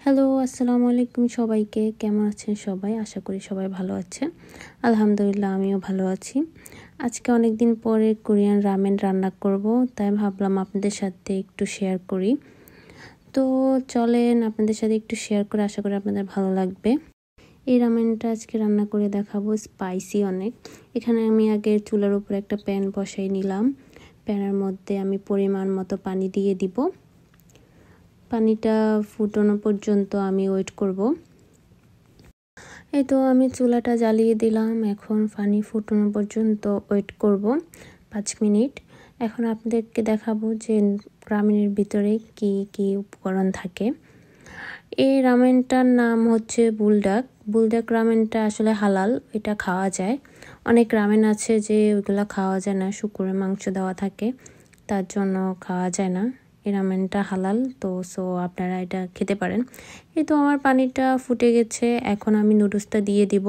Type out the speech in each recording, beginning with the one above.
Hello, আসসালামু আলাইকুম সবাইকে। কেমন আছেন সবাই? আশা করি সবাই ভালো আছেন। আলহামদুলিল্লাহ আমিও ভালো আছি। আজকে অনেক দিন পরে কোরিয়ান রামেন রান্না করব, তাই ভাবলাম আপনাদের সাথে একটু শেয়ার করি। তো চলেন আপনাদের সাথে একটু শেয়ার করে আশা করি আপনাদের ভালো লাগবে। এই রামেনটা আজকে রান্না করে দেখাবো, স্পাইসি অনেক। এখানে আমি আগে চুলার উপর একটা প্যান বসাই নিলাম। প্যানের মধ্যে আমি পরিমাণ মতো পানি দিয়ে দিব। পানিটা ফুটানো পর্যন্ত আমি ওয়েট করব। এই তো আমি চুলাটা জ্বালিয়ে দিলাম। এখন পানি ফুটানো পর্যন্ত ওয়েট করব 5 মিনিট। এখন আপনাদেরকে দেখাবো যে রামেনের ভিতরে কি কি উপকরণ থাকে। এই রামেনটার নাম হচ্ছে বুলডাক। বুলডাক রামেনটা আসলে হালাল, এটা খাওয়া যায়। অনেক রামেন আছে যে ওইগুলো খাওয়া যায় না, শুকরের মাংস দেওয়া থাকে, তার জন্য খাওয়া যায় না। এই রামেনটা হালাল, তো আপনারা এটা খেতে পারেন। এই তো আমার পানিটা ফুটে গেছে, এখন আমি নুডলসটা দিয়ে দিব।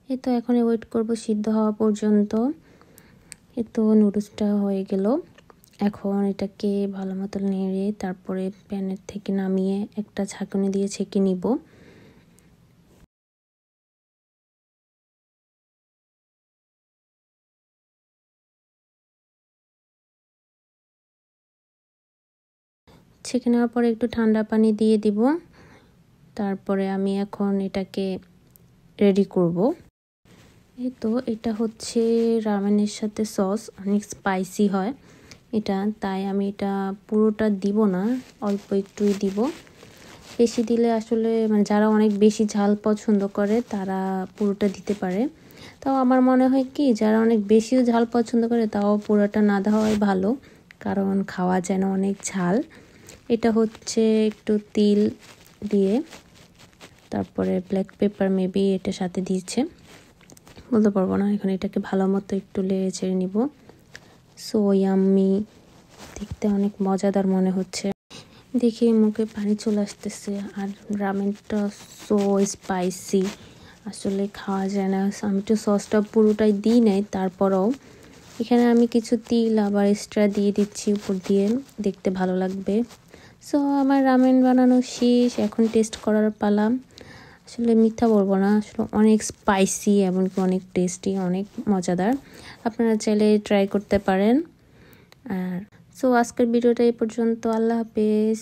এই তো এখন ওয়েট করব সিদ্ধ হওয়া পর্যন্ত। এই তো নুডলসটা হয়ে গেল। এখন এটাকে ভালো মতো নেড়ে তারপরে প্যানের থেকে নামিয়ে একটা ছাঁকনি দিয়ে ছেঁকে নিব। ছেঁকে নেওয়ার পরে একটু ঠান্ডা পানি দিয়ে দিব। তারপরে আমি এখন এটাকে রেডি করব। এই তো এটা হচ্ছে রামেনের সাথে সস, অনেক স্পাইসি হয় এটা, তাই আমি এটা পুরোটা দিব না, অল্প একটুই দিব। বেশি দিলে আসলে যারা অনেক বেশি ঝাল পছন্দ করে তারা পুরোটা দিতে পারে। তাও আমার মনে হয় কি, যারা অনেক বেশিও ঝাল পছন্দ করে তাও পুরোটা না দেওয়াই ভালো, কারণ খাওয়া যায় না অনেক ঝাল। এটা হচ্ছে একটু তিল দিয়ে, তারপরে ব্ল্যাক পেপার মেবি এটা সাথে দিয়েছে, বলতে পারবো না। এখন এটাকে ভালো মতো একটু লেড়ে ছেড়ে নিব। সো ইয়াম্মি, দেখতে অনেক মজাদার মনে হচ্ছে। দেখে মুখে পানি চলে আসতেছে। আর রামেনটা সো স্পাইসি, আসলে খাওয়া যায় না। আমি তো সসটা পুরোটাই দিই নাই, তারপরেও এখানে আমি কিছু তিল আবার এক্সট্রা দিয়ে দিচ্ছি উপর দিয়ে, দেখতে ভালো লাগবে। সো আমার রামেন বানানো শেষ, এখন টেস্ট করার পালা। আসলে মিথ্যা বলবো না, আসলে অনেক স্পাইসি, এমনকি অনেক টেস্টি, অনেক মজাদার। আপনারা চাইলে ট্রাই করতে পারেন। আর আজকের ভিডিওটা এই পর্যন্ত। আল্লাহ হাফেজ।